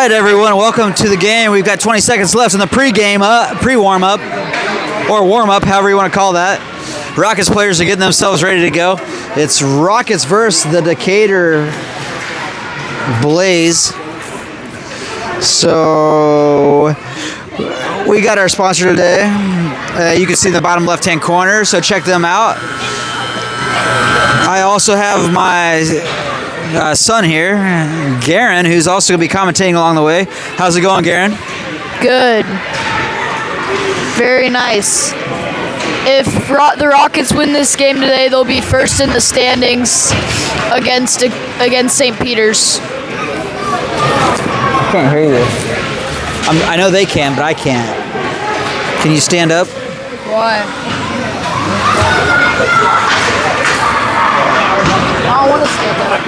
right, everyone, welcome to the game. We've got 20 seconds left in the pre-game, pre-warm-up, or warm-up, however you want to call that. Rockets players are getting themselves ready to go. It's Rockets versus the Decatur Blaze. So we got our sponsor today. You can see in the bottom left-hand corner, so check them out. I also have my son here, Garen, who's also going to be commentating along the way. How's it going, Garen? Good. Very nice. If the Rockets win this game today, they'll be first in the standings against St. Peter's. I can't hear you. I know they can, but I can't. Can you stand up? Why? I don't want to stand up.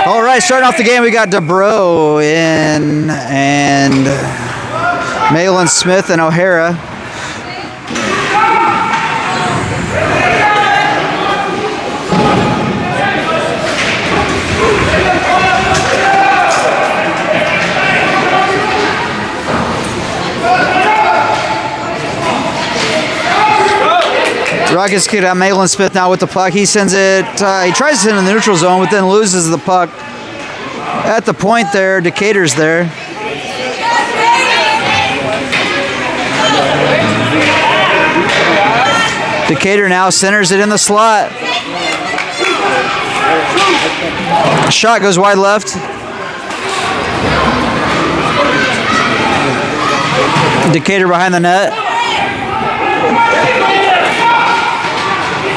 All right, starting off the game, we got DeBro and Malin Smith and O'Hara. Rockets get out Malin Smith now with the puck. He sends it, he tries to send it in the neutral zone, but then loses the puck. At the point there, Decatur's there. Decatur now centers it in the slot. Shot goes wide left. Decatur behind the net.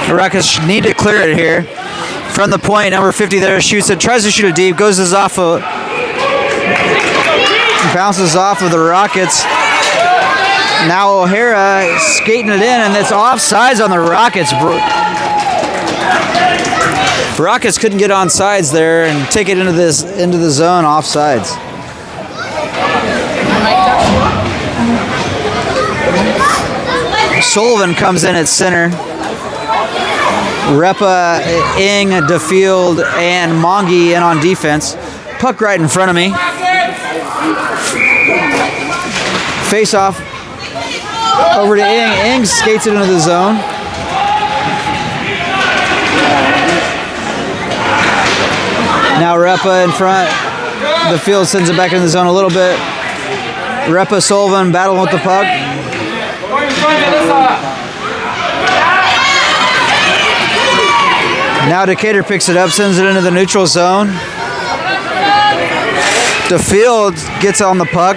The Rockets need to clear it here. From the point, number 50 there shoots it, tries to shoot it deep, bounces off of the Rockets. Now O'Hara skating it in, and it's offsides on the Rockets. Rockets couldn't get on sides there and take it into the zone offsides. Sullivan comes in at center. Repa, Ing, DeField, and Mongi in on defense. Puck right in front of me. Face off over to Ing. Ing skates it into the zone. Now Repa in front. DeField sends it back into the zone a little bit. Repa, Sullivan battling with the puck. Now Decatur picks it up, sends it into the neutral zone. DeField gets on the puck.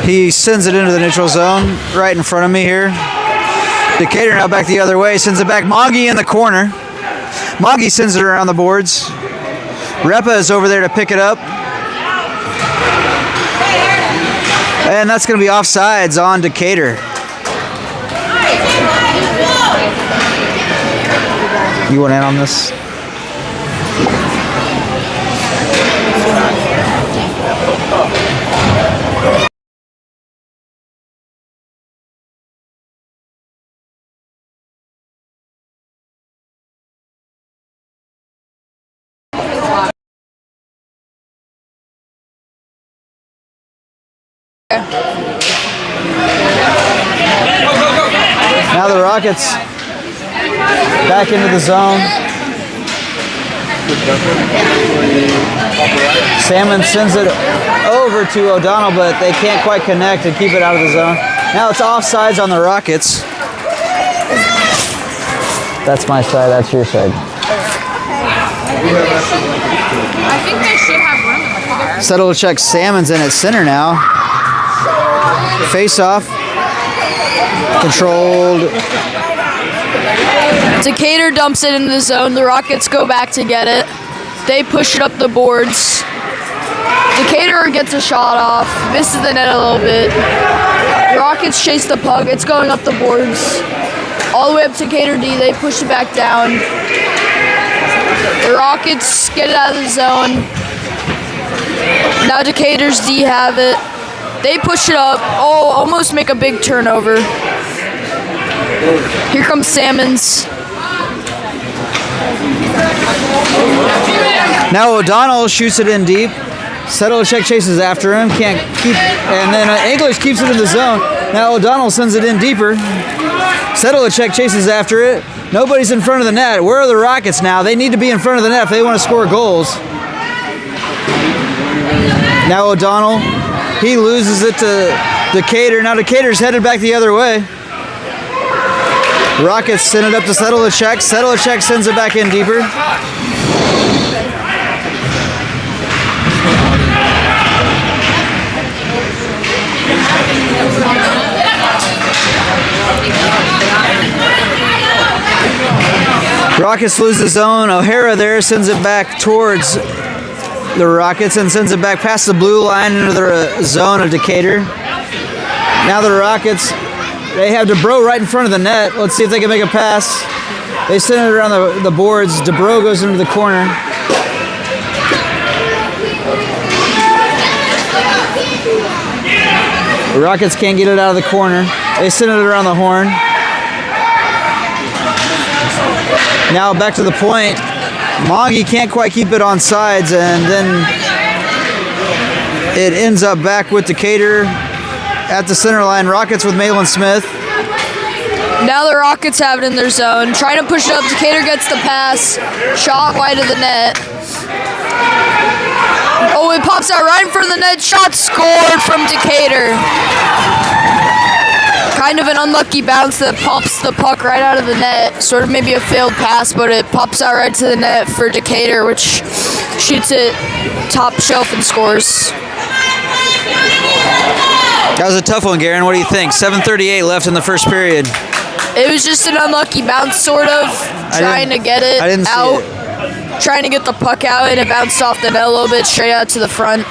He sends it into the neutral zone right in front of me here. Decatur now back the other way, sends it back. Mongi in the corner. Mongi sends it around the boards. Repa is over there to pick it up. And that's going to be offsides on Decatur. You want in on this? Now the Rockets back into the zone. Salmon sends it over to O'Donnell, but they can't quite connect and keep it out of the zone. Now it's offsides on the Rockets. That's my side, that's your side. I think they should have room in the car. Settle to check. Salmon's in at center now. Face off. Controlled. Decatur dumps it into the zone. The Rockets go back to get it. They push it up the boards. Decatur gets a shot off. Misses the net a little bit. Rockets chase the puck. It's going up the boards. All the way up to Decatur D. They push it back down. The Rockets get it out of the zone. Now Decatur's D have it. They push it up. Oh, almost make a big turnover. Here comes Salmons. Now O'Donnell shoots it in deep. Sedlicek chases after him, can't keep, and then English keeps it in the zone. Now O'Donnell sends it in deeper. Sedlicek chases after it. Nobody's in front of the net. Where are the Rockets now? They need to be in front of the net if they want to score goals. Now O'Donnell, he loses it to Decatur. Now Decatur's headed back the other way. Rockets send it up to Sedlicek. Sedlicek sends it back in deeper. Rockets lose the zone. O'Hara there sends it back towards the Rockets and sends it back past the blue line into the zone of Decatur. Now the Rockets, they have DeBro right in front of the net. Let's see if they can make a pass. They send it around the boards. DeBro goes into the corner. The Rockets can't get it out of the corner. They send it around the horn. Now back to the point. Mongi can't quite keep it on sides, and then it ends up back with Decatur at the center line. Rockets with Malin Smith. Now the Rockets have it in their zone. Trying to push it up. Decatur gets the pass. Shot wide of the net. Oh, it pops out right in front of the net. Shot scored from Decatur. Kind of an unlucky bounce that pops the puck right out of the net. Sort of maybe a failed pass, but it pops out right to the net for Decatur, which shoots it top shelf and scores. That was a tough one, Garen. What do you think? 7:38 left in the first period. It was just an unlucky bounce, sort of, trying to get it out. Trying to get the puck out, and it bounced off the net a little bit, straight out to the front.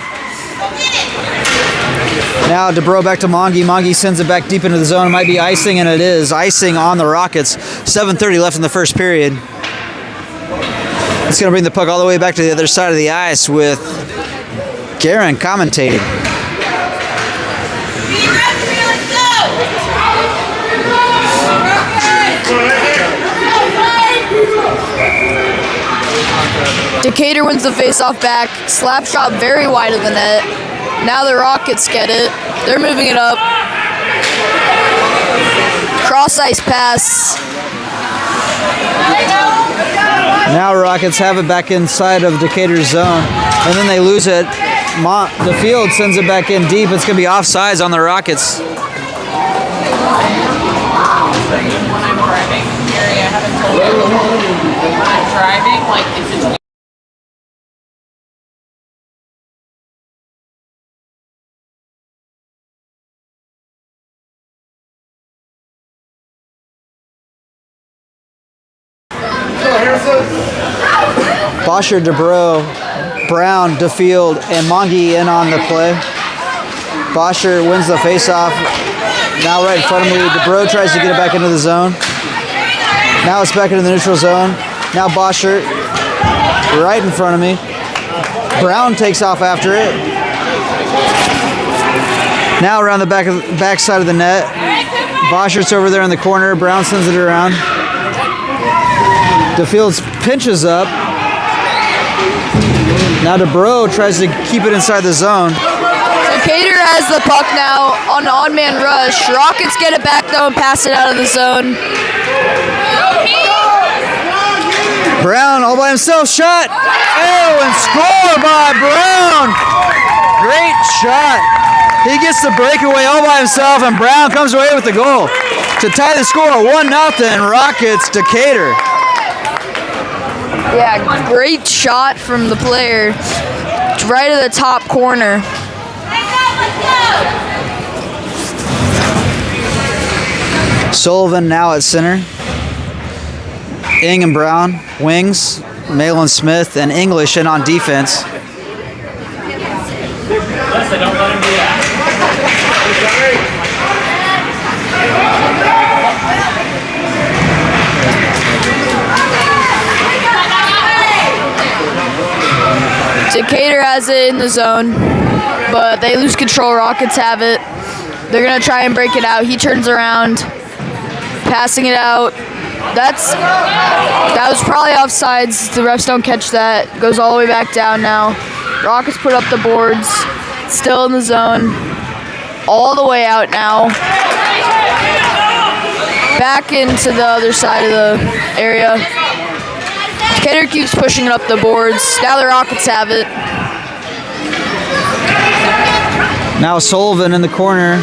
Now DeBro back to Mongi. Mongi sends it back deep into the zone. It might be icing, and it is. Icing on the Rockets. 7:30 left in the first period. It's going to bring the puck all the way back to the other side of the ice with Garen commentating. Decatur wins the faceoff back. Slap shot very wide of the net. Now the Rockets get it. They're moving it up. Cross ice pass. Now Rockets have it back inside of Decatur's zone, and then they lose it. The field sends it back in deep. It's going to be offsides on the Rockets. When I'm driving, Gary, I haven't told you. When I'm driving, like, if it's Bosher, DeBro, Brown, DeField, and Mongi in on the play. Bosher wins the faceoff. Now right in front of me. DeBro tries to get it back into the zone. Now it's back into the neutral zone. Now Bosher right in front of me. Brown takes off after it. Now around the back side of the net. Bosher's over there in the corner. Brown sends it around. DeFields pinches up. Now DeBro tries to keep it inside the zone. Decatur has the puck now on an on-man rush. Rockets get it back though and pass it out of the zone. Brown all by himself, shot. Oh, and score by Brown. Great shot. He gets the breakaway all by himself, and Brown comes away with the goal to tie the score 1-0 Rockets Decatur. Yeah, great shot from the player. Right at the top corner. Sullivan now at center. Ing and Brown, wings. Malin Smith and English in on defense. Decatur has it in the zone. but they lose control. Rockets have it. They're going to try and break it out. He turns around, passing it out. That was probably offsides. The refs don't catch that. Goes all the way back down now. Rockets put up the boards. Still in the zone. All the way out now. Back into the other side of the area. Decatur keeps pushing it up the boards. Now the Rockets have it. Now Sullivan in the corner.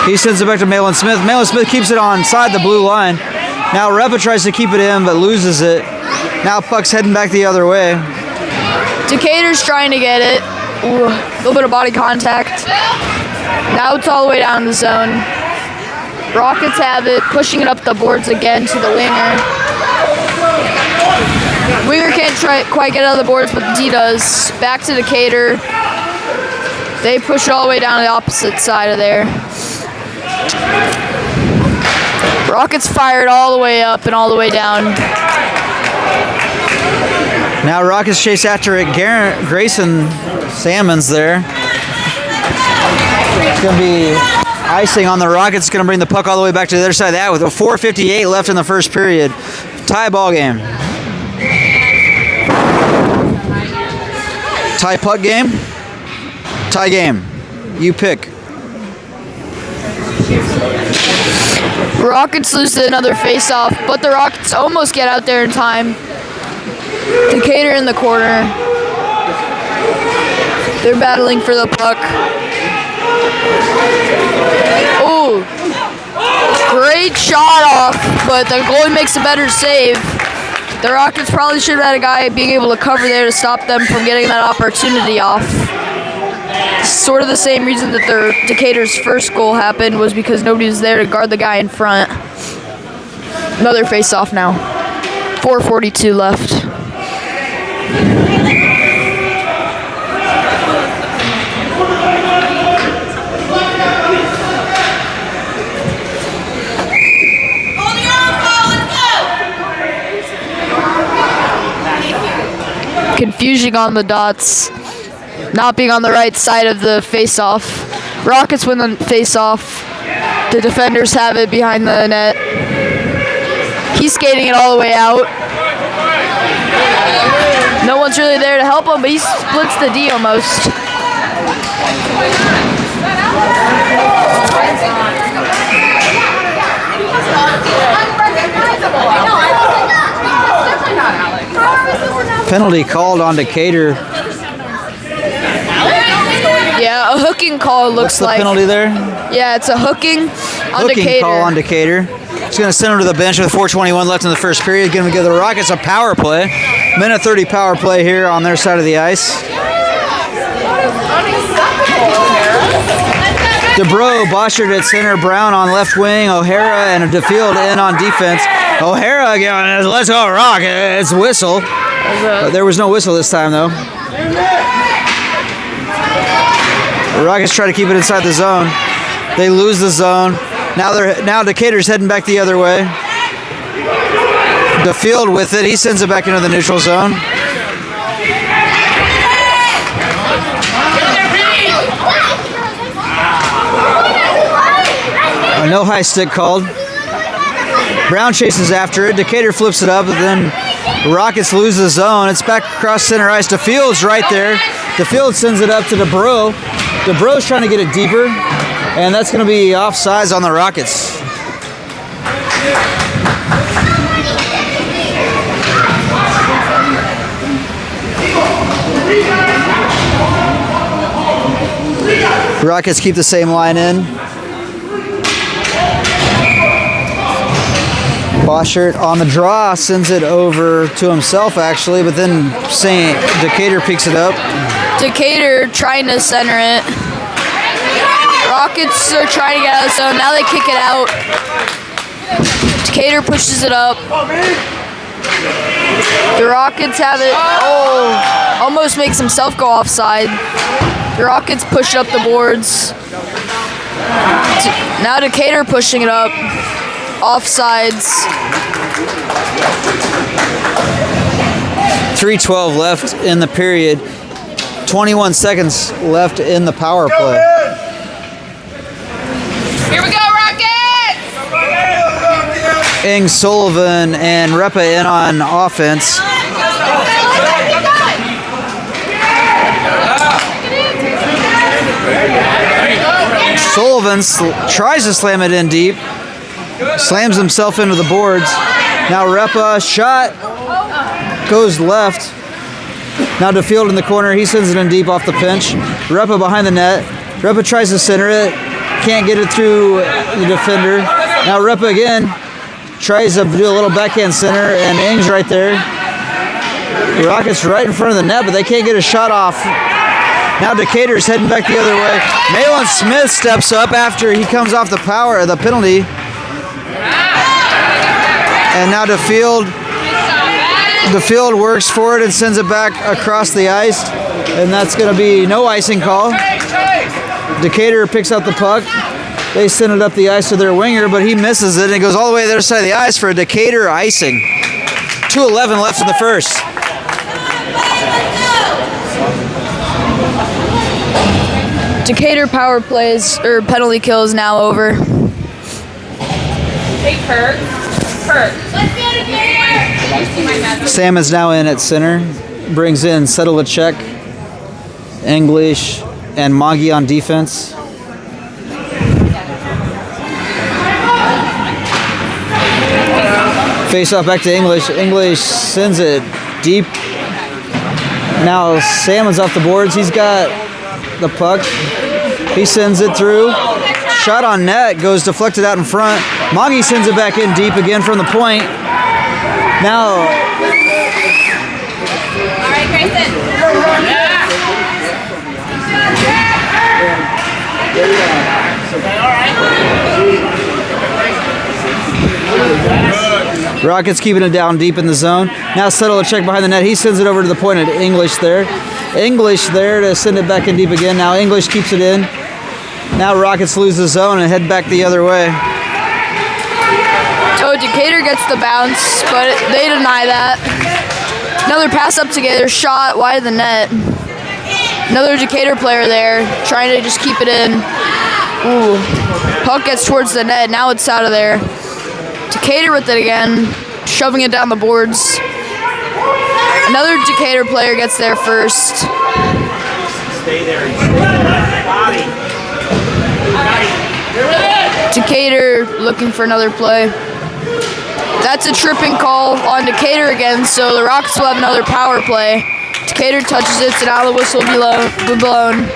He sends it back to Malin Smith. Malin Smith keeps it on side the blue line. Now Repa tries to keep it in but loses it. Now puck's heading back the other way. Decatur's trying to get it. Ooh, a little bit of body contact. Now it's all the way down the zone. Rockets have it, pushing it up the boards again to the winger. Winger can't quite get out of the boards, but D does. Back to Decatur. They push it all the way down the opposite side of there. Rockets fired all the way up and all the way down. Now Rockets chase after it. Grayson Salmon's there. It's going to be icing on the Rockets. It's going to bring the puck all the way back to the other side of that with a 4:58 left in the first period. Tie ball game. Tie puck game? Tie game. You pick. Rockets lose another face-off, but the Rockets almost get out there in time. Decatur in the corner. They're battling for the puck. Ooh. Great shot off, but the goalie makes a better save. The Rockets probably should have had a guy being able to cover there to stop them from getting that opportunity off. Sort of the same reason that their Decatur's first goal happened was because nobody was there to guard the guy in front. Another face-off now. 4:42 left. Confusion on the dots. Not being on the right side of the face-off. Rockets win the face-off. The defenders have it behind the net. He's skating it all the way out. No one's really there to help him, but he splits the D almost. Penalty called on Decatur. Yeah, a hooking call looks like. What's the penalty there? Yeah, it's a hooking on Hooking Decatur. call on Decatur. He's going to send him to the bench with 4:21 left in the first period. Going to give the Rockets a power play. Minute 30 power play here on their side of the ice. DeBro, Boschert at center, Brown on left wing, O'Hara and DeField in on defense. O'Hara again, let's go Rockets, whistle. But there was no whistle this time though. The Rockets try to keep it inside the zone. They lose the zone. Now Decatur's heading back the other way. DeField with it. He sends it back into the neutral zone. No high stick called. Brown chases after it. Decatur flips it up, and then the Rockets lose the zone. It's back across center ice. DeField's right there. DeField sends it up to DeBro. DeBro's trying to get it deeper, and that's going to be offsides on the Rockets. Rockets keep the same line in. Boschert on the draw sends it over to himself actually, but then Decatur picks it up. Decatur trying to center it. Rockets are trying to get out of the zone. Now they kick it out. Decatur pushes it up. The Rockets have it. Oh, almost makes himself go offside. The Rockets push up the boards. Now Decatur pushing it up. Offsides. 3:12 left in the period. 21 seconds left in the power play. Here we go, Rockets! Ing, Sullivan, and Repa in on offense. Sullivan tries to slam it in deep, slams himself into the boards. Now Repa, shot, goes left. Now DeField in the corner, he sends it in deep off the pinch. Repa behind the net. Repa tries to center it, can't get it through the defender. Now Repa again, tries to do a little backhand center, and Ing's right there. Rockets right in front of the net, but they can't get a shot off. Now Decatur's heading back the other way. Malin Smith steps up after he comes off the penalty. And now DeField works for it and sends it back across the ice. And that's going to be no icing call. Decatur picks up the puck. They send it up the ice to their winger, but he misses it and it goes all the way to the other side of the ice for a Decatur icing. 2:11 left in the first. Decatur power plays or penalty kill is now over. Hey, Kurt. Let's get it, Decatur! Sam is now in at center. Brings in Sedlicek, English, and Magi on defense. Face off back to English. English sends it deep. Now Salmon's off the boards. He's got the puck. He sends it through. Shot on net, goes deflected out in front. Magi sends it back in deep again from the point. Now. All right, Grayson. Rockets keeping it down deep in the zone. Now settle a check behind the net. He sends it over to the point at English there. English there to send it back in deep again. Now English keeps it in. Now Rockets lose the zone and head back the other way. So Decatur gets the bounce, but they deny that. Another pass up together, shot wide of the net. Another Decatur player there, trying to just keep it in. Ooh, puck gets towards the net, now it's out of there. Decatur with it again, shoving it down the boards. Another Decatur player gets there first. Stay there. Body. Decatur looking for another play. That's a tripping call on Decatur again, so the Rockets will have another power play. Decatur touches it, so now the whistle will be blown.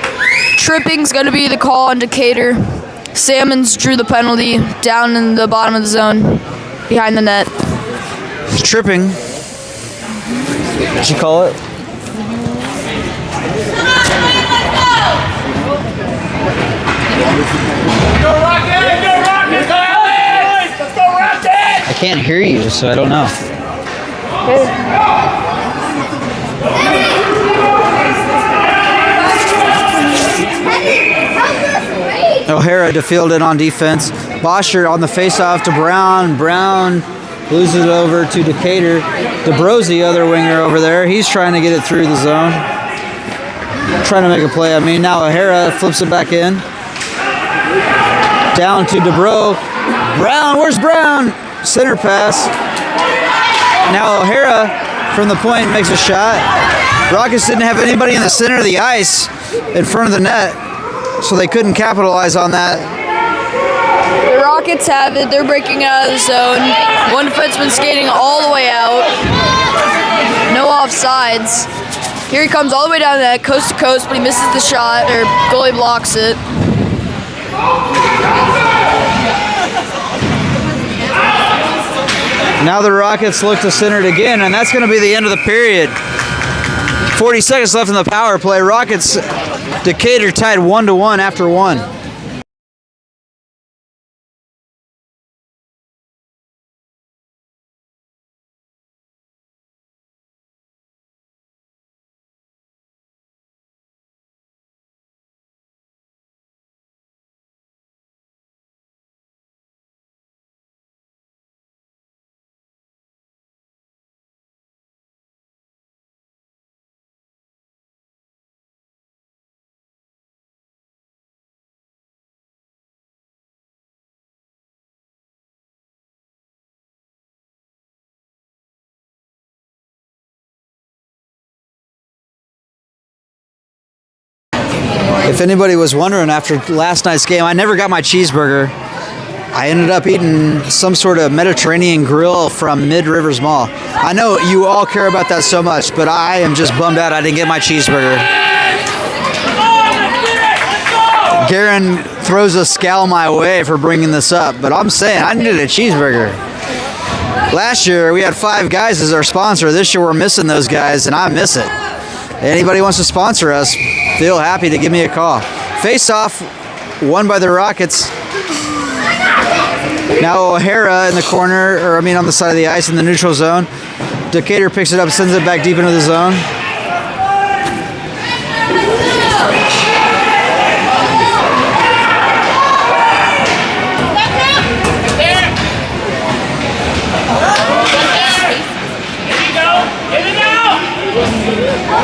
Tripping's going to be the call on Decatur. Salmons drew the penalty down in the bottom of the zone, behind the net. It's tripping. Did you call it? Go Rockets! Go Rockets! Let's go Rockets! I can't hear you, so I don't know. O'Hara defielded on defense. Bosher on the faceoff to Brown. Brown loses it over to Decatur. DeBrose, other winger over there. He's trying to get it through the zone. Trying to make a play. Now O'Hara flips it back in. Down to DeBro. Brown, where's Brown? Center pass. Now O'Hara from the point makes a shot. Rockets didn't have anybody in the center of the ice in front of the net, so they couldn't capitalize on that. The Rockets have it. They're breaking out of the zone. One defenseman skating all the way out. No offsides. Here he comes all the way down the net, coast to coast, but he misses the shot, or goalie blocks it. Now the Rockets look to center it again, and that's going to be the end of the period. 40 seconds left in the power play. Rockets, Decatur tied 1-1 after one. If anybody was wondering, after last night's game, I never got my cheeseburger. I ended up eating some sort of Mediterranean grill from Mid Rivers Mall. I know you all care about that so much, but I am just bummed out I didn't get my cheeseburger. Garen throws a scowl my way for bringing this up, but I'm saying I needed a cheeseburger. Last year, we had 5 guys as our sponsor. This year, we're missing those guys, and I miss it. Anybody wants to sponsor us, feel happy to give me a call. Face-off, won by the Rockets. Now O'Hara in the corner, or I mean on the side of the ice in the neutral zone. Decatur picks it up, sends it back deep into the zone.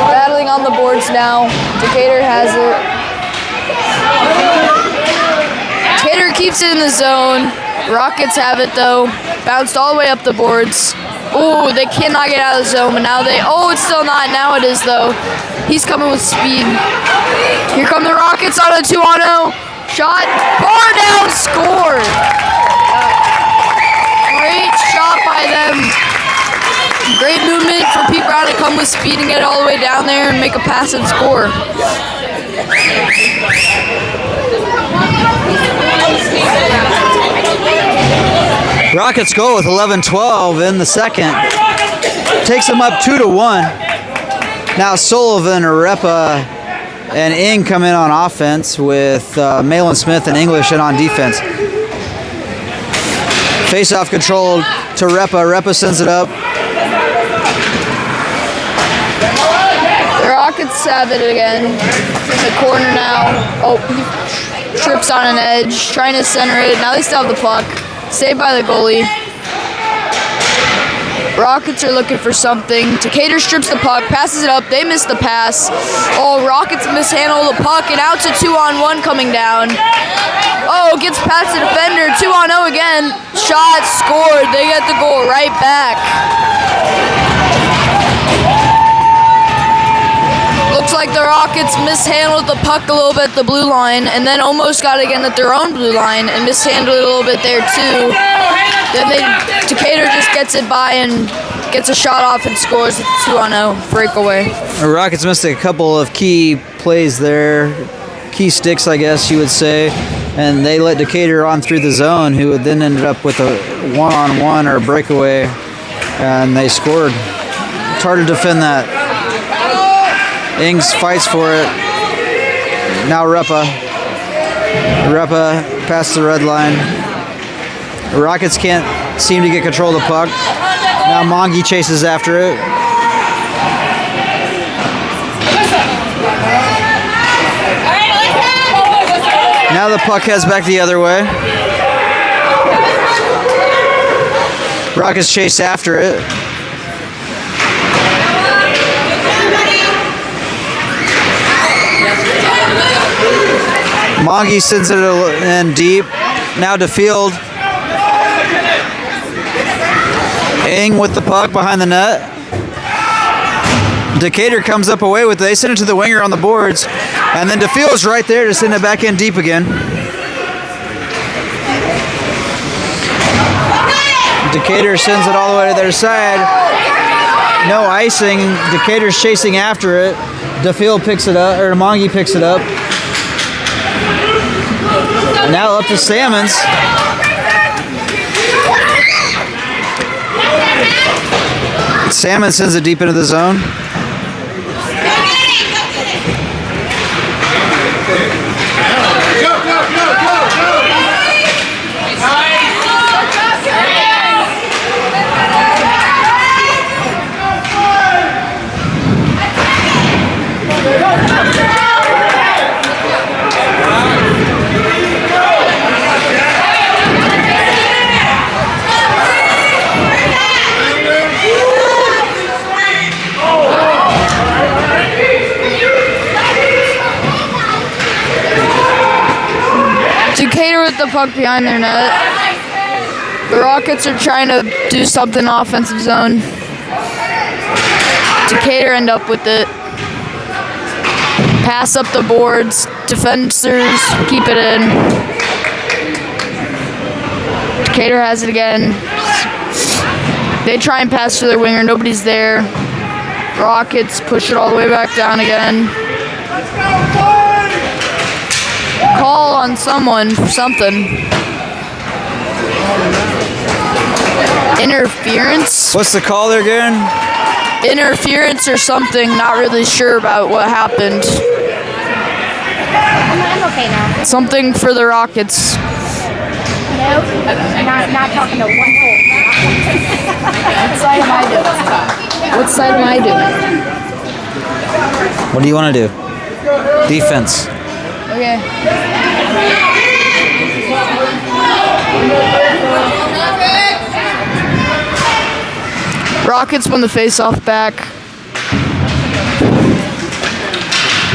Battling on the boards now. Decatur has it. Decatur keeps it in the zone. Rockets have it though. Bounced all the way up the boards. Ooh, they cannot get out of the zone, but now they... Oh, it's still not. Now it is though. He's coming with speed. Here come the Rockets on a 2-on-0. Shot. Bar down. Scored. Great shot by them. Great movement for Pete Brown to come with speed and get all the way down there and make a pass and score. Rockets go with 11-12 in the second. Takes them up 2-1. Now Sullivan, Repa, and Ing come in on offense with Malin Smith and English in on defense. Face-off controlled to Repa. Repa sends it up. The Rockets have it again. It's in the corner now. Oh, he trips on an edge, trying to center it. Now they still have the puck. Saved by the goalie. Rockets are looking for something. Decatur strips the puck, passes it up. They miss the pass. Oh, Rockets mishandle the puck, and out to 2-on-1 coming down. Oh, gets past the defender. 2-on-0 again. Shot, scored. They get the goal right back. Looks like the Rockets mishandled the puck a little bit at the blue line and then almost got it again at their own blue line and mishandled it a little bit there too. Then Decatur just gets it by and gets a shot off and scores with a 2-on-0 breakaway. The Rockets missed a couple of key plays there, key sticks I guess you would say, and they let Decatur on through the zone, who then ended up with a 1-on-1 or a breakaway, and they scored. It's hard to defend that. Ings fights for it. Now Repa. Repa past the red line. The Rockets can't seem to get control of the puck. Now Mongi chases after it. Now the puck heads back the other way. Rockets chase after it. Mongi sends it in deep. Now to field. Ing with the puck behind the net. Decatur comes up away with it. They send it to the winger on the boards. And then DeField's right there to send it back in deep again. Decatur sends it all the way to their side. No icing. Decatur's chasing after it. DeField picks it up, or Mongi picks it up. Now up to Salmons. Salmon sends it deep into the zone. Decatur with the puck behind their net. The Rockets are trying to do something offensive zone. Decatur end up with it. Pass up the boards. Defenders keep it in. Decatur has it again. They try and pass to their winger. Nobody's there. Rockets push it all the way back down again. Call on someone for something. Interference? What's the call there, Garen? Interference or something. Not really sure about what happened. I'm okay now. Something for the Rockets. Nope. Not talking to one hole. What side am I doing? What side am I doing? What do you want to do? Defense. Okay. Rockets win the face-off back.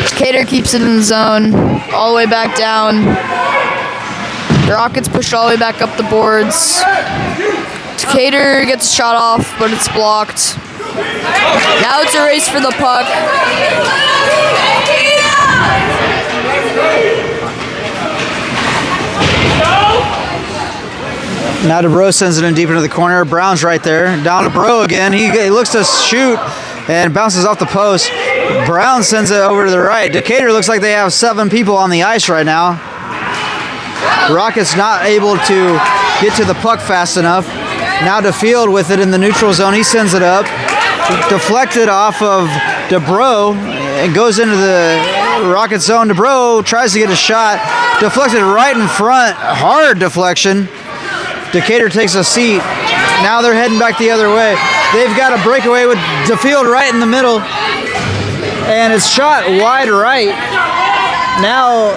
Decatur keeps it in the zone, all the way back down. The Rockets push it all the way back up the boards. Decatur gets a shot off, but it's blocked. Now it's a race for the puck. Now DeBro sends it in deep into the corner. Brown's right there. Down to Bro again. He looks to shoot and bounces off the post. Brown sends it over to the right. Decatur looks like they have 7 people on the ice right now. Rockets not able to get to the puck fast enough. Now DeField with it in the neutral zone. He sends it up. Deflected off of DeBro and goes into the Rocket zone. DeBro tries to get a shot. Deflected right in front. Hard deflection. Decatur takes a seat. Now they're heading back the other way. They've got a breakaway with DeField right in the middle. And it's shot wide right. Now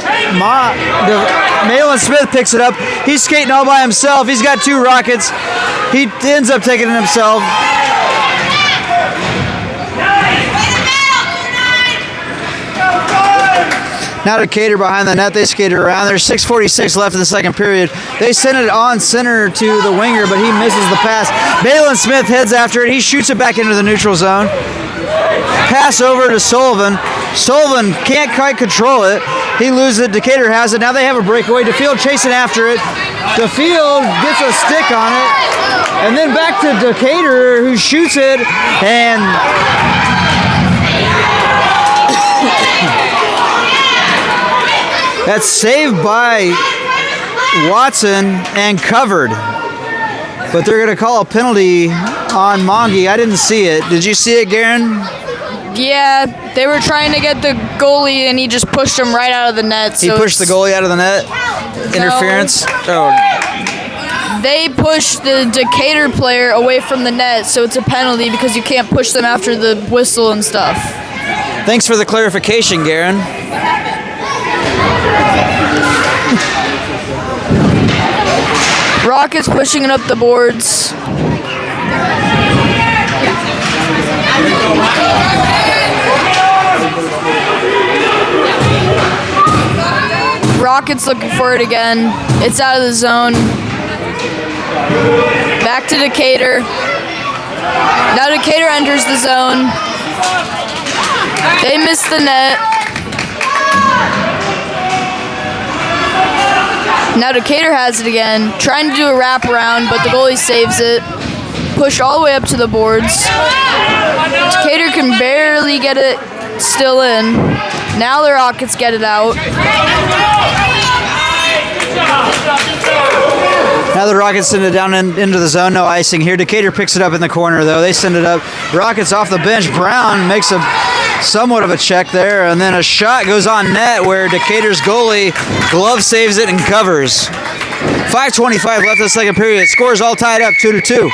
Malin Smith picks it up. He's skating all by himself. He's got 2 Rockets. He ends up taking it himself. Now Decatur behind the net. They skate it around. There's 6:46 left in the second period. They send it on center to the winger, but he misses the pass. Malin Smith heads after it. He shoots it back into the neutral zone. Pass over to Sullivan. Sullivan can't quite control it. He loses it. Decatur has it. Now they have a breakaway. DeField chasing after it. DeField gets a stick on it. And then back to Decatur, who shoots it. And that's saved by Watson and covered. But they're going to call a penalty on Monge. I didn't see it. Did you see it, Garen? Yeah, they were trying to get the goalie, and he just pushed him right out of the net. He pushed the goalie out of the net? Interference? Oh. They pushed the Decatur player away from the net, so it's a penalty because you can't push them after the whistle and stuff. Thanks for the clarification, Garen. Rockets pushing it up the boards. Rockets looking for it again. It's out of the zone. Back to Decatur. Now Decatur enters the zone. They miss the net. Now Decatur has it again, trying to do a wraparound, but the goalie saves it. Push all the way up to the boards. Decatur can barely get it still in. Now the Rockets get it out. Now the Rockets send it down into the zone, no icing here. Decatur picks it up in the corner, though. They send it up. Rockets off the bench. Brown makes somewhat of a check there, and then a shot goes on net where Decatur's goalie glove saves it and covers. 5:25 left in the second period. Scores all tied up 2-2.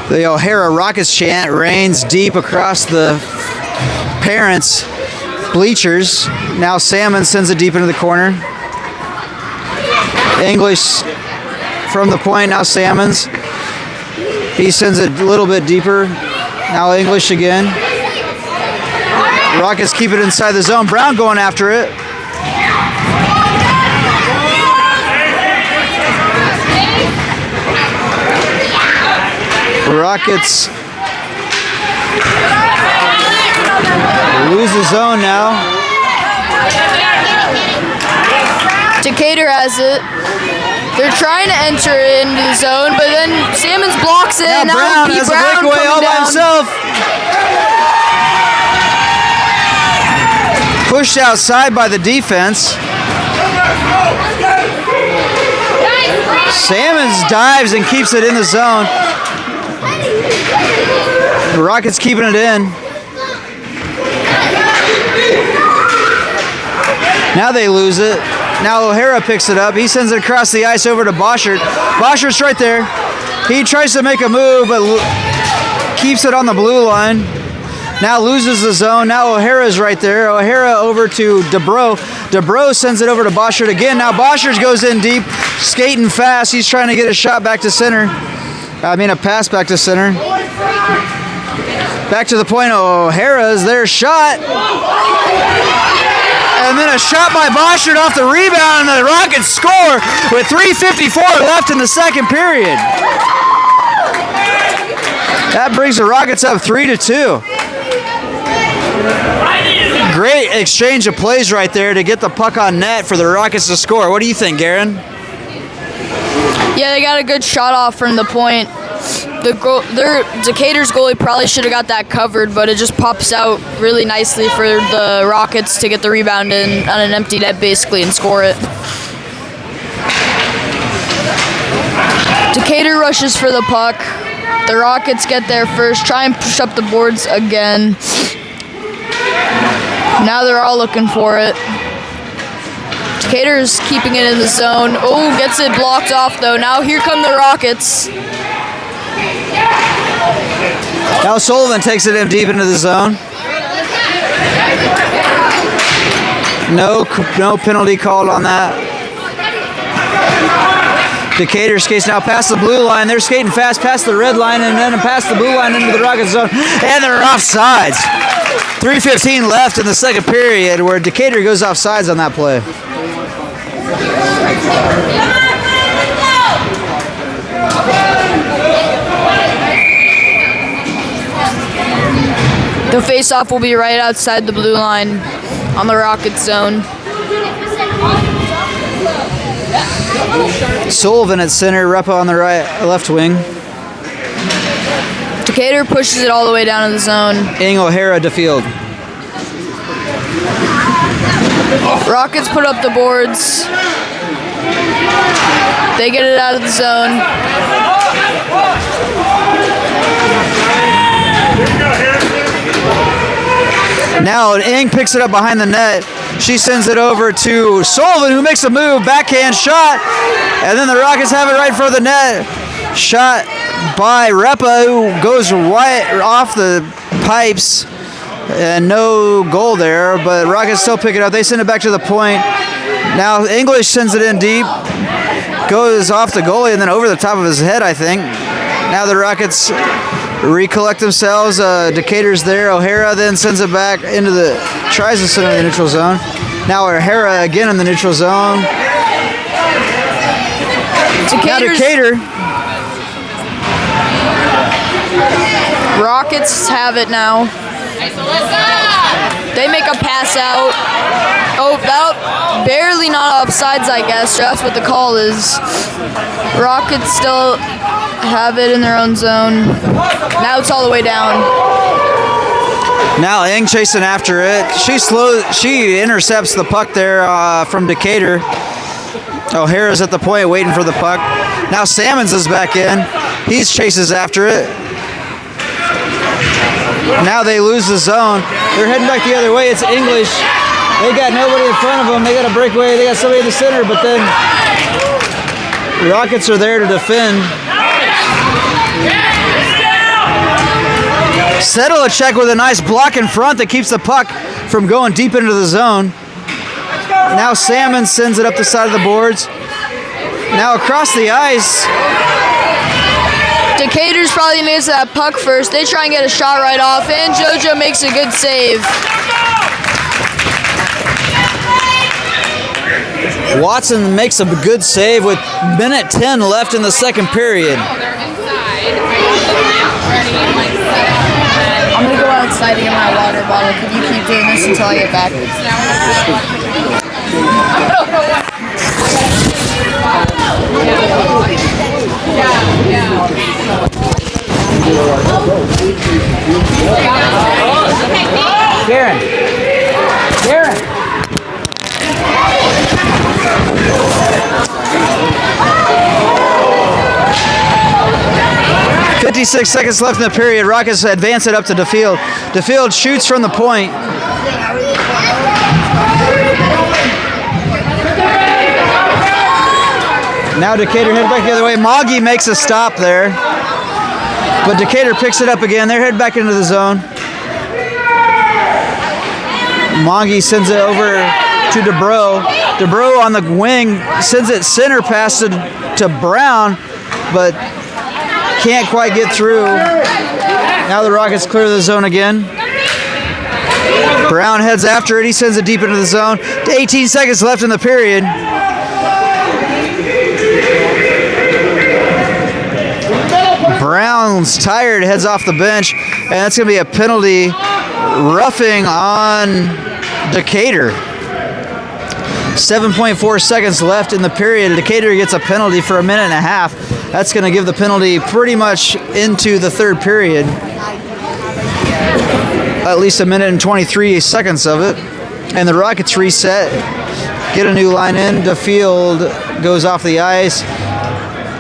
The O'Hara Rockets chant reigns deep across the parents' bleachers. Now Salmon sends it deep into the corner. English from the point, now Salmons. He sends it a little bit deeper. Now English again. Rockets keep it inside the zone. Brown going after it. Rockets Lose the zone now. Decatur has it. They're trying to enter into the zone, but then Salmons blocks it. Now Brown Pete has a Brown breakaway all coming by down. himself. Pushed outside by the defense. Salmons dives and keeps it in the zone. The Rockets keeping it in. Now they lose it. Now O'Hara picks it up. He sends it across the ice over to Boschert. Boschert's right there. He tries to make a move, but keeps it on the blue line. Now loses the zone. Now O'Hara's right there. O'Hara over to DeBro. DeBro sends it over to Boschert again. Now Boschert goes in deep, skating fast. He's trying to get a shot back to center. I mean a pass back to center. Back to the point. O'Hara's their shot. And then a shot by Boschert off the rebound, and the Rockets score with 3:54 left in the second period. That brings the Rockets up 3-2. Great exchange of plays right there to get the puck on net for the Rockets to score. What do you think, Garen? Yeah, they got a good shot off from the point. Decatur's goalie probably should have got that covered, but it just pops out really nicely for the Rockets to get the rebound in on an empty net basically and score it. Decatur rushes for the puck. The Rockets get there first, try and push up the boards again. Now they're all looking for it. Decatur's keeping it in the zone. Oh, gets it blocked off though. Now here come the Rockets. Now Sullivan takes it in deep into the zone. No penalty called on that. Decatur skates now past the blue line. They're skating fast past the red line and then past the blue line into the Rockets zone. And they're offsides. 3:15 left in the second period where Decatur goes offsides on that play. The face-off will be right outside the blue line on the Rockets zone. Sullivan at center, Repa on the left wing. Decatur pushes it all the way down to the zone. O'Hara to field. Rockets put up the boards. They get it out of the zone. Now Ing picks it up behind the net. She sends it over to Sullivan, who makes a move, backhand shot, and then the Rockets have it right for the net. Shot by Repa, who goes right off the pipes, and no goal there, but Rockets still pick it up. They send it back to the point. Now English sends it in deep, goes off the goalie, and then over the top of his head, I think. Now the Rockets recollect themselves. Decatur's there. O'Hara then sends it back tries to send it in the neutral zone. Now O'Hara again in the neutral zone. Now Decatur. Rockets have it now. They make a pass out. Oh, that barely not offsides, I guess. That's what the call is. Rockets still have it in their own zone. Now it's all the way down. Now Ing chasing after it. She intercepts the puck there from Decatur. O'Hara's at the point waiting for the puck. Now Salmons is back in. He chases after it. Now they lose the zone. They're heading back the other way. It's English. They got nobody in front of them. They got a breakaway. They got somebody in the center, but then the Rockets are there to defend. Settle a check with a nice block in front that keeps the puck from going deep into the zone. Now Salmon sends it up the side of the boards. Now across the ice. Decatur's probably gonna get that puck first. They try and get a shot right off, and JoJo makes a good save. Watson makes a good save with minute 10 left in the second period. I'm exciting in my water bottle. Could you keep doing this until I get back? Karen. Karen. 56 seconds left in the period. Rockets advance it up to DeField. DeField shoots from the point. Now Decatur head back the other way. Moggy makes a stop there. But Decatur picks it up again. They're heading back into the zone. Moggy sends it over to DeBro. DeBro on the wing sends it center pass to Brown, but can't quite get through. Now the Rockets clear the zone again. Brown heads after it. He sends it deep into the zone. 18 seconds left in the period. Brown's tired, heads off the bench, and that's going to be a penalty roughing on Decatur. 7.4 seconds left in the period. Decatur gets a penalty for a minute and a half. That's going to give the penalty pretty much into the third period. At least a minute and 23 seconds of it. And the Rockets reset, get a new line in. DeField goes off the ice.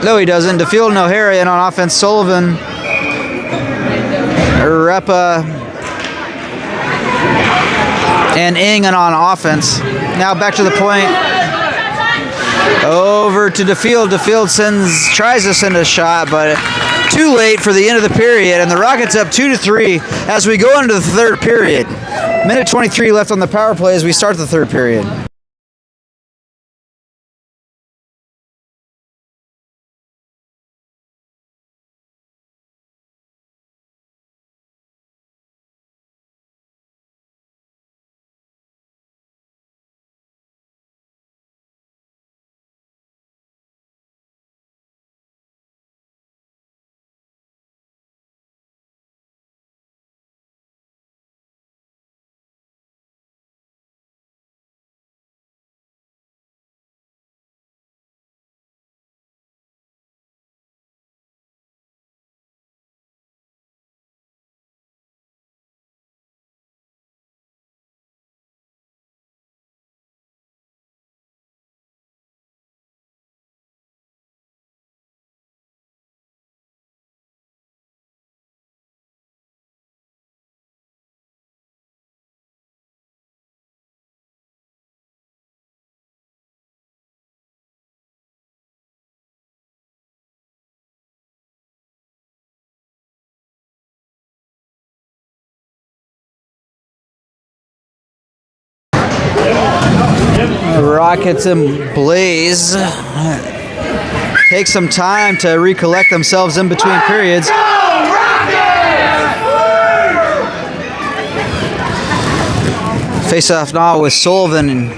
No, he doesn't. DeField and O'Hara in on offense. Sullivan, Repa, and Ng on offense. Now back to the point. Over to DeField. DeField tries to send a shot, but too late for the end of the period. And the Rockets up 2-3 as we go into the third period. Minute 23 left on the power play as we start the third period. Rockets and Blaze take some time to recollect themselves in between periods. Face off now with Sullivan and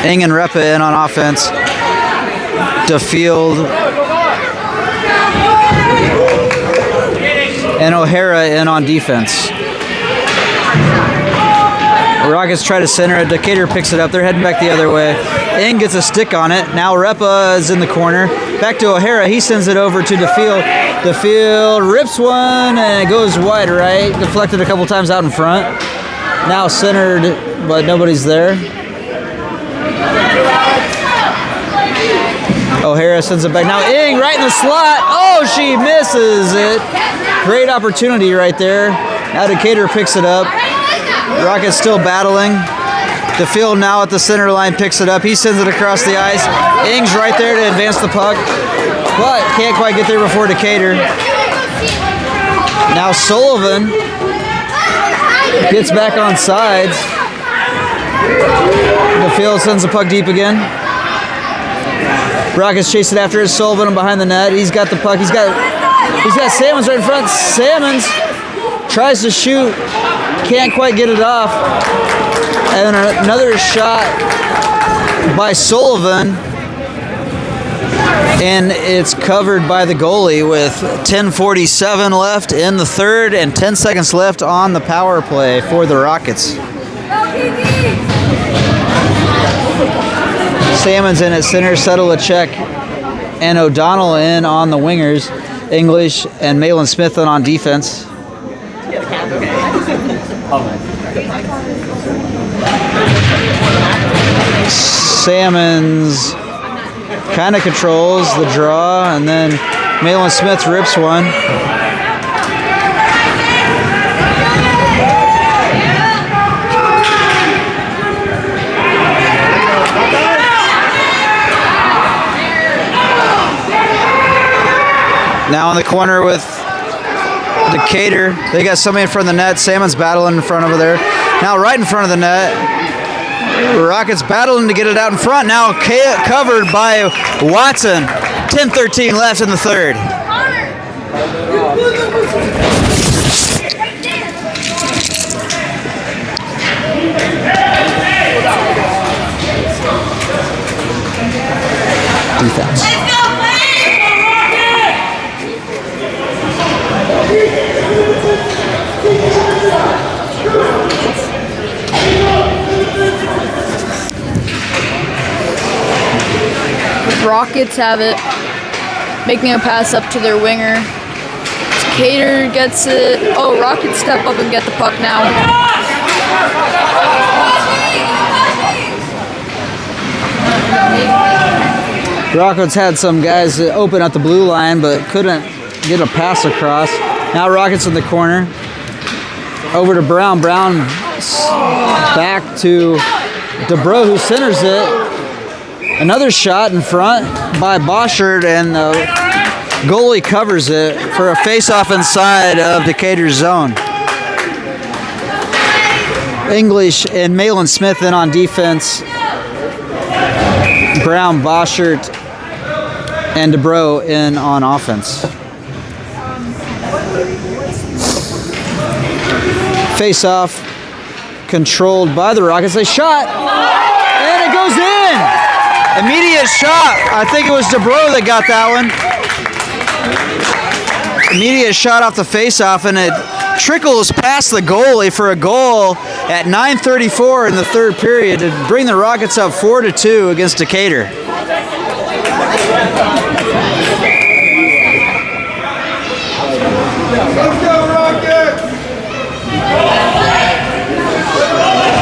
Ng and Repa in on offense. DeField and O'Hara in on defense. Rockets try to center it. Decatur picks it up. They're heading back the other way. Ng gets a stick on it. Now Repa is in the corner. Back to O'Hara. He sends it over to DeField. DeField rips one and it goes wide right. Deflected a couple times out in front. Now centered, but nobody's there. O'Hara sends it back. Now Ng right in the slot. Oh, she misses it. Great opportunity right there. Now Decatur picks it up. Rockets still battling. DeField now at the center line picks it up. He sends it across the ice. Ng's right there to advance the puck, but can't quite get there before Decatur. Now Sullivan gets back on sides. DeField sends the puck deep again. Rockets chase it after it. Sullivan behind the net. He's got the puck. He's got Salmons right in front. Salmons tries to shoot. Can't quite get it off. And another shot by Sullivan. And it's covered by the goalie with 10:47 left in the third and 10 seconds left on the power play for the Rockets. Salmon's in at center, Settle-a-check, and O'Donnell in on the wingers. English and Malin Smith in on defense. Salmon's kind of controls the draw, and then Malin Smith rips one. Now in the corner with Decatur. They got somebody in front of the net. Salmon's battling in front over there. Now right in front of the net. Rockets battling to get it out in front. Now covered by Watson. 10:13 left in the third. Defense. Rockets have it, making a pass up to their winger. Decatur gets it. Oh, Rockets step up and get the puck now. Rockets had some guys that open up the blue line but couldn't get a pass across. Now Rockets in the corner. Over to Brown. Brown back to DeBro, who centers it. Another shot in front by Boschert, and the goalie covers it for a face-off inside of Decatur's zone. English and Malin Smith in on defense. Brown, Boschert, and DeBro in on offense. Face-off controlled by the Rockets. They shot, and it goes in! Immediate shot. I think it was DeBro that got that one. Immediate shot off the face-off, and it trickles past the goalie for a goal at 9:34 in the third period to bring the Rockets up 4-2 against Decatur. Let's go, Rockets!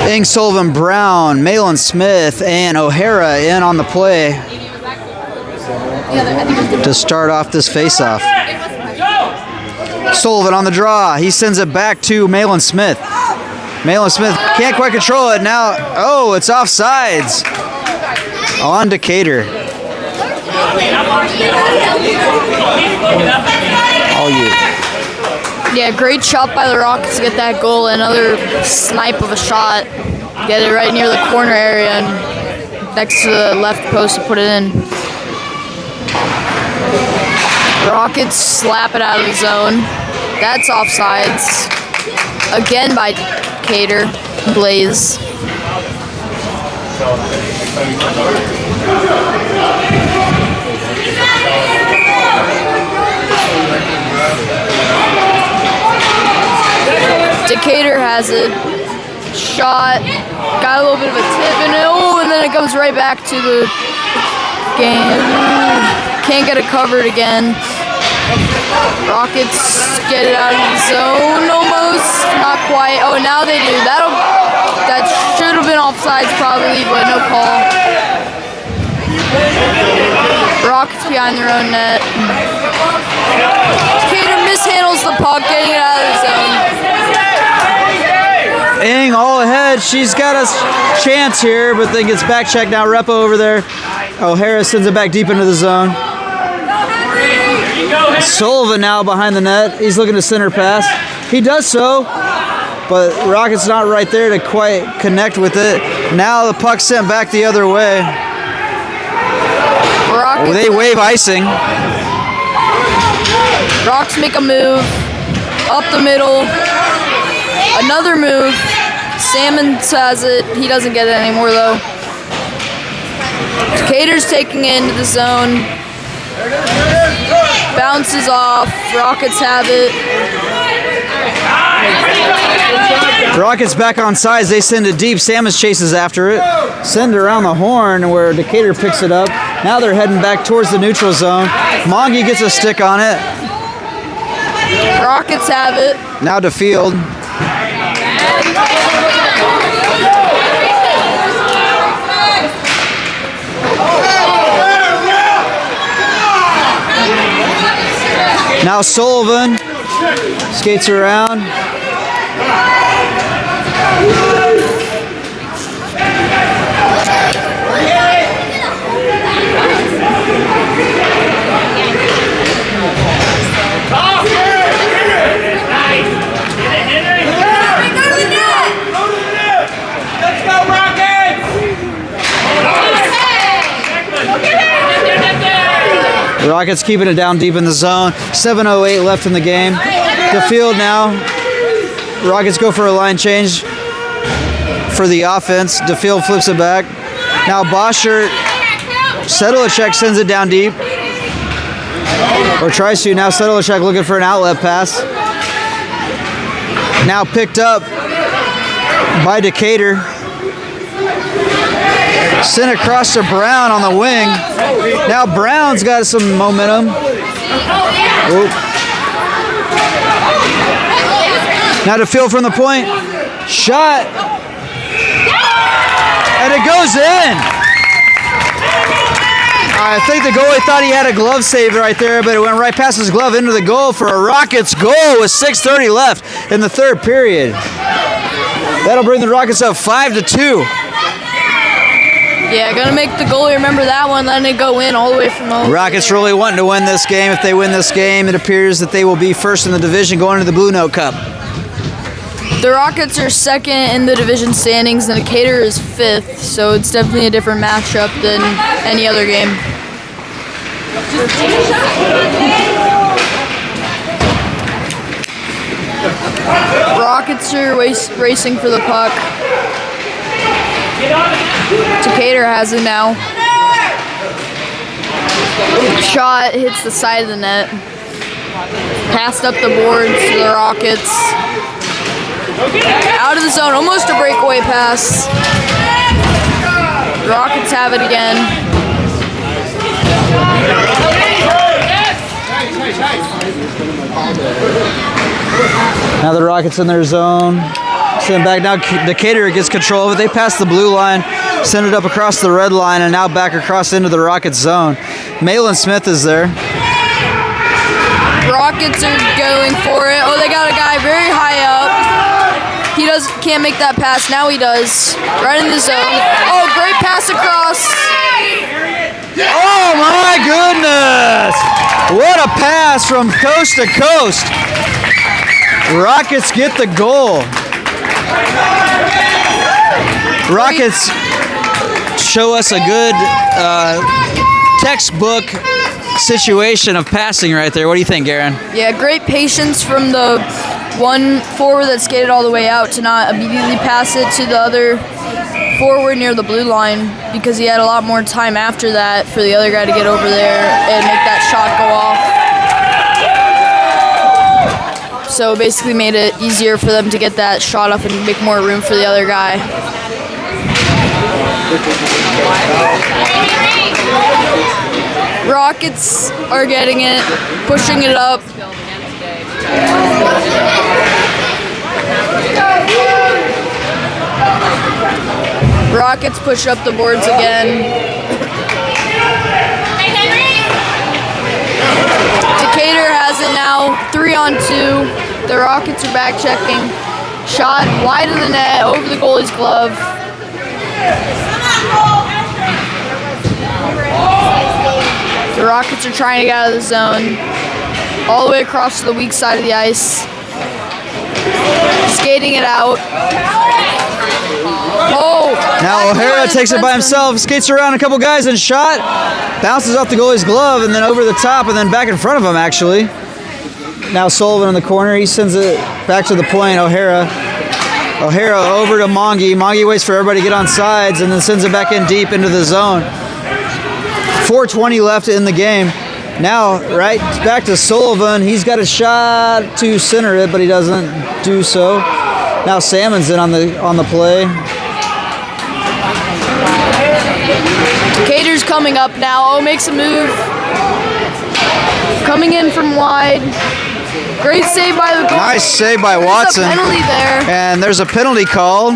Ing, Sullivan, Brown, Malin Smith, and O'Hara in on the play to start off this face-off. Sullivan on the draw. He sends it back to Malin Smith. Malin Smith can't quite control it now. Oh, it's offsides on Decatur. All you. Yeah, great shot by the Rockets to get that goal. Another snipe of a shot. Get it right near the corner area and next to the left post to put it in. Rockets slap it out of the zone. That's offsides. Again by Decatur. Blaze. Decatur has it. Shot. Got a little bit of a tip and then it goes right back to the game. Can't get it covered again. Rockets get it out of the zone almost. Not quite. Oh, now they do. That should have been offsides probably, but no call. Rockets behind their own net. Decatur mishandles the puck, getting it out of the zone. Ing all ahead. She's got a chance here, but then gets back checked now. Repo over there. O'Hara sends it back deep into the zone. Sullivan now behind the net. He's looking to center pass. He does so, but Rockets not right there to quite connect with it. Now the puck sent back the other way. They wave icing. Rocks make a move. Up the middle. Another move. Salmon has it. He doesn't get it anymore though. Decatur's taking it into the zone. Bounces off. Rockets have it. Rockets back on sides. They send it deep. Samus chases after it. Send it around the horn where Decatur picks it up. Now they're heading back towards the neutral zone. Mongy gets a stick on it. Rockets have it. Now to field. Now Sullivan skates around. Let's go, Rockets! Rockets keeping it down deep in the zone. 7:08 left in the game. The field now. Rockets go for a line change for the offense. DeField flips it back. Now Bosher, Sedlicek sends it down deep. Or tries to. Now Sedlicek looking for an outlet pass. Now picked up by Decatur. Sent across to Brown on the wing. Now Brown's got some momentum. Oop. Now to field from the point. Shot. And it goes in. I think the goalie thought he had a glove save right there, but it went right past his glove into the goal for a Rockets goal with 6:30 left in the third period. That'll bring the Rockets up 5-2. Yeah, gonna make the goalie remember that one, letting it go in all the way from over. Rockets really wanting to win this game. If they win this game, it appears that they will be first in the division going to the Blue Note Cup. The Rockets are second in the division standings, and Decatur is fifth, so it's definitely a different matchup than any other game. Rockets are racing for the puck. Decatur has it now. Shot hits the side of the net. Passed up the boards to the Rockets. Out of the zone, almost a breakaway pass. Rockets have it again. Now the Rockets in their zone. Send back now. Decatur gets control of it. They pass the blue line, send it up across the red line, and now back across into the Rockets zone. Malin Smith is there. Rockets are going for it. Oh, they got a guy very high up. He can't make that pass. Now he does. Right in the zone. Oh, great pass across. Oh my goodness! What a pass from coast to coast. Rockets get the goal. Rockets show us a good textbook situation of passing right there. What do you think, Garen? Yeah, great patience from the one forward that skated all the way out to not immediately pass it to the other forward near the blue line, because he had a lot more time after that for the other guy to get over there and make that shot go off. So basically made it easier for them to get that shot up and make more room for the other guy. Rockets are getting it, pushing it up. Rockets push up the boards again. Decatur has it now, 3-on-2. The Rockets are back checking. Shot wide of the net, over the goalie's glove. The Rockets are trying to get out of the zone. All the way across to the weak side of the ice. Skating it out. Oh! Now O'Hara takes it by himself, skates around a couple guys and shot. Bounces off the goalie's glove and then over the top and then back in front of him, actually. Now Sullivan in the corner. He sends it back to the point. O'Hara over to Mongy. Mongy waits for everybody to get on sides and then sends it back in deep into the zone. 4:20 left in the game. Now, right back to Sullivan. He's got a shot to center it, but he doesn't do so. Now Salmon's in on the play. Decatur's coming up now. Oh, makes a move. Coming in from wide. Great save by the goalie. Nice save by Watson. There's a penalty there. And there's a penalty called.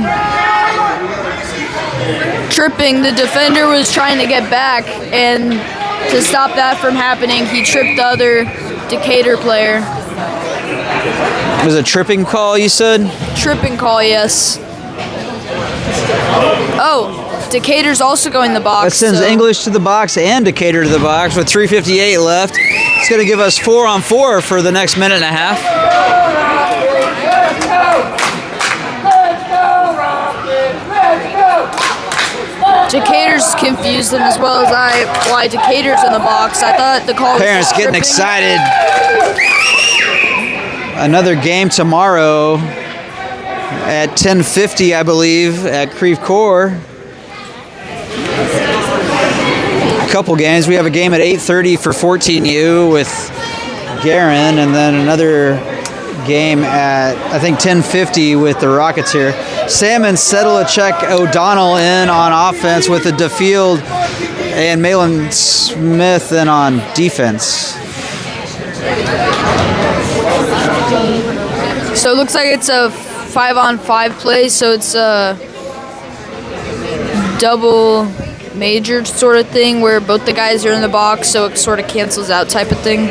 Tripping. The defender was trying to get back, and to stop that from happening, he tripped the other Decatur player. It was a tripping call, you said? Tripping call, yes. Oh, Decatur's also going the box. That sends so English to the box and Decatur to the box with 3:58 left. It's going to give us 4-on-4 for the next minute and a half. Decatur's confused them as well as why Decatur's in the box. I thought the call was Parents getting tripping. excited. Another game tomorrow at 10:50, I believe, at Creve Coeur. A couple games. We have a game at 8:30 for 14U with Guerin, and then another game at, I think, 10:50 with the Rockets here. Salmon, Sedlacek, O'Donnell in on offense with the DeField and Malin Smith in on defense. So it looks like it's a 5-on-5 play, so it's a double major sort of thing where both the guys are in the box, so it sort of cancels out type of thing.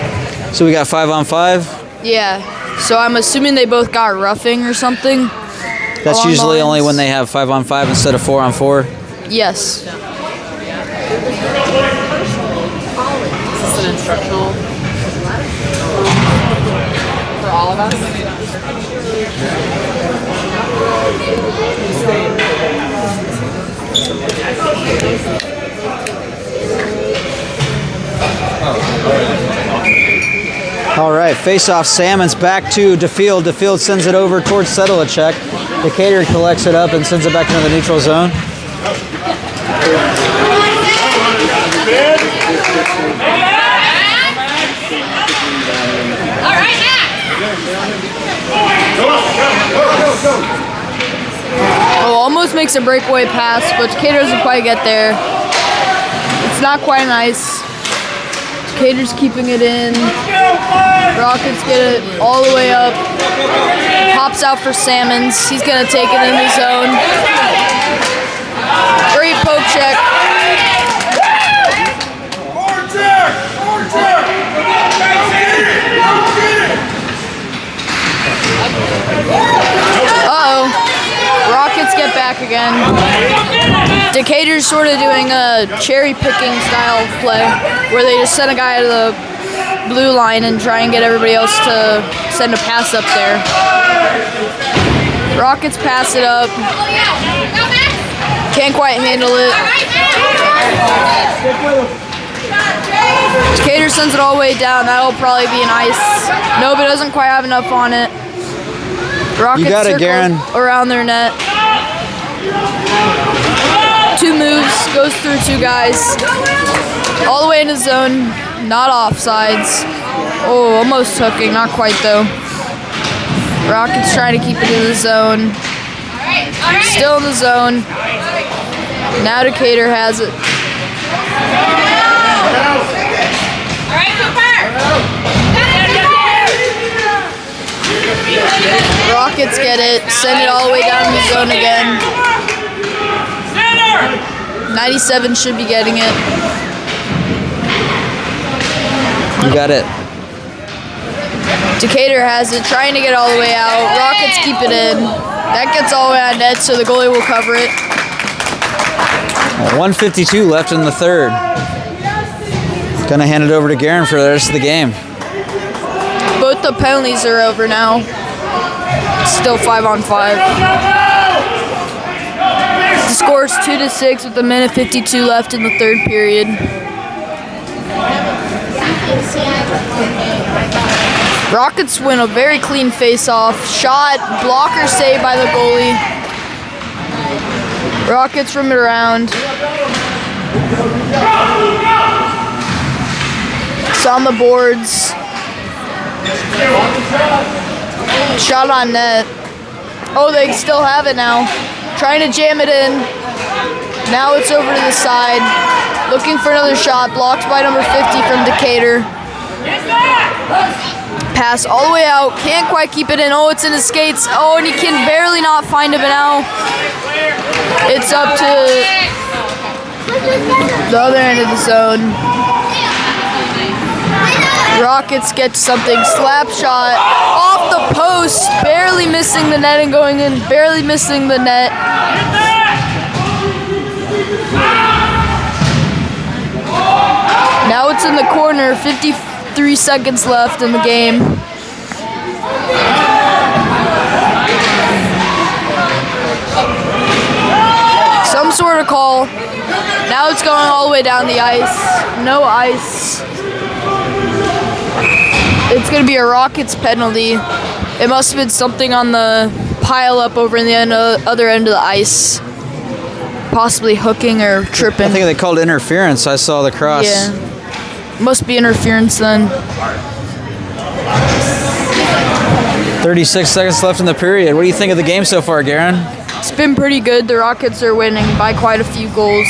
So we got 5-on-5. Yeah, so I'm assuming they both got roughing or something. That's along the usually only lines. when they have 5-on-5 instead of 4-on-4. Yes. Is this an instructional for all of us? All right, face-off. Salmon's back to DeField. DeField sends it over towards Sedlacek. Decatur collects it up and sends it back into the neutral zone. Oh, almost makes a breakaway pass, but Decatur doesn't quite get there. It's not quite nice. Decatur's keeping it in. Rockets get it all the way up. Pops out for Salmons. He's going to take it in the zone. Great poke check. Uh-oh. Rockets get back again. Decatur's sort of doing a cherry picking style play where they just send a guy to the blue line and try and get everybody else to send a pass up there. Rockets pass it up. Can't quite handle it. Decatur sends it all the way down. That'll probably be an ice. Nope, it doesn't quite have enough on it. Rockets You got it, circle Guerin. around their net. 2 moves, goes through 2 guys. All the way in the zone, not offsides. Oh, almost hooking, not quite though. Rockets trying to keep it in the zone. Still in the zone. Now Decatur has it. Rockets get it, send it all the way down in the zone again. 97 should be getting it. You got it. Decatur has it, trying to get all the way out. Rockets keep it in. That gets all the way on net, so the goalie will cover it. 1:52 left in the third. Gonna hand it over to Guerin for the rest of the game. Both the penalties are over now. Still 5-on-5. The score is 2-6 with 1:52 left in the third period. Rockets win a very clean face-off. Shot, blocker save by the goalie. Rockets from it around. So on the boards. Shot on net. Oh, they still have it now. Trying to jam it in. Now it's over to the side. Looking for another shot. Blocked by number 50 from Decatur. Pass all the way out. Can't quite keep it in. Oh, it's in his skates. Oh, and he can barely not find it now. It's up to the other end of the zone. Rockets get something. Slap shot off the post. Barely missing the net and going in. Barely missing the net. Now it's in the corner. 53 seconds left in the game. Some sort of call. Now it's going all the way down the ice. No ice. It's going to be a Rockets penalty. It must have been something on the pile up over in the other end of the ice. Possibly hooking or tripping. I think they called interference. I saw the cross. Yeah. Must be interference then. 36 seconds left in the period. What do you think of the game so far, Garen? It's been pretty good. The Rockets are winning by quite a few goals.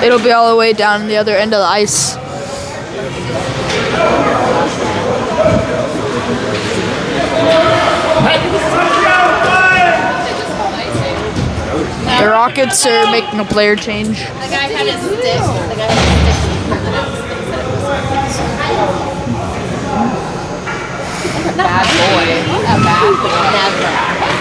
It'll be all the way down the other end of the ice. The Rockets are making a player change. The guy had his stick. The guy had his stick for the next bad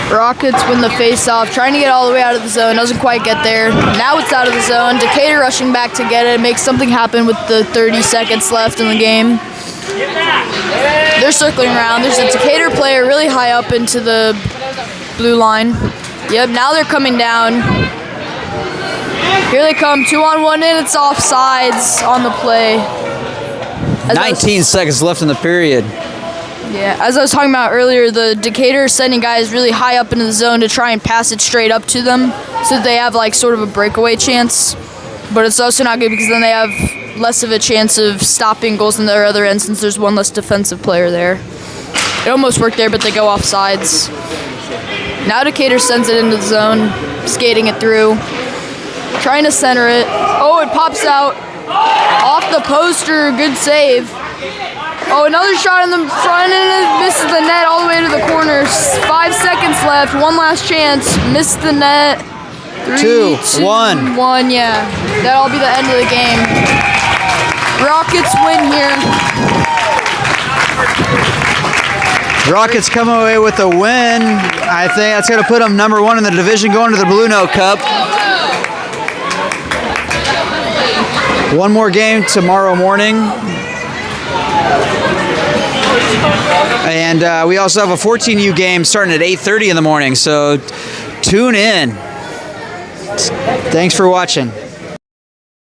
boy. Rockets win the face-off, trying to get all the way out of the zone. Doesn't quite get there. Now it's out of the zone. Decatur rushing back to get it. Makes something happen with the 30 seconds left in the game. They're circling around. There's a Decatur player really high up into the blue line. Yep, now they're coming down. Here they come, 2-on-1 in, it's offsides on the play. 19 seconds left in the period. Yeah, as I was talking about earlier, the Decatur is sending guys really high up into the zone to try and pass it straight up to them so that they have like sort of a breakaway chance. But it's also not good because then they have less of a chance of stopping goals on their other end since there's one less defensive player there. It almost worked there, but they go offsides. Now Decatur sends it into the zone, skating it through, trying to center it. Oh, it pops out off the poster. Good save. Oh, another shot in the front and it misses the net all the way to the corner. 5 seconds left. One last chance. Missed the net. 2, 1. 1, yeah. That'll be the end of the game. Rockets win here. Rockets come away with a win. I think that's going to put them number 1 in the division going to the Blue Note Cup. One more game tomorrow morning. And we also have a 14U game starting at 8:30 in the morning, so tune in. Thanks for watching.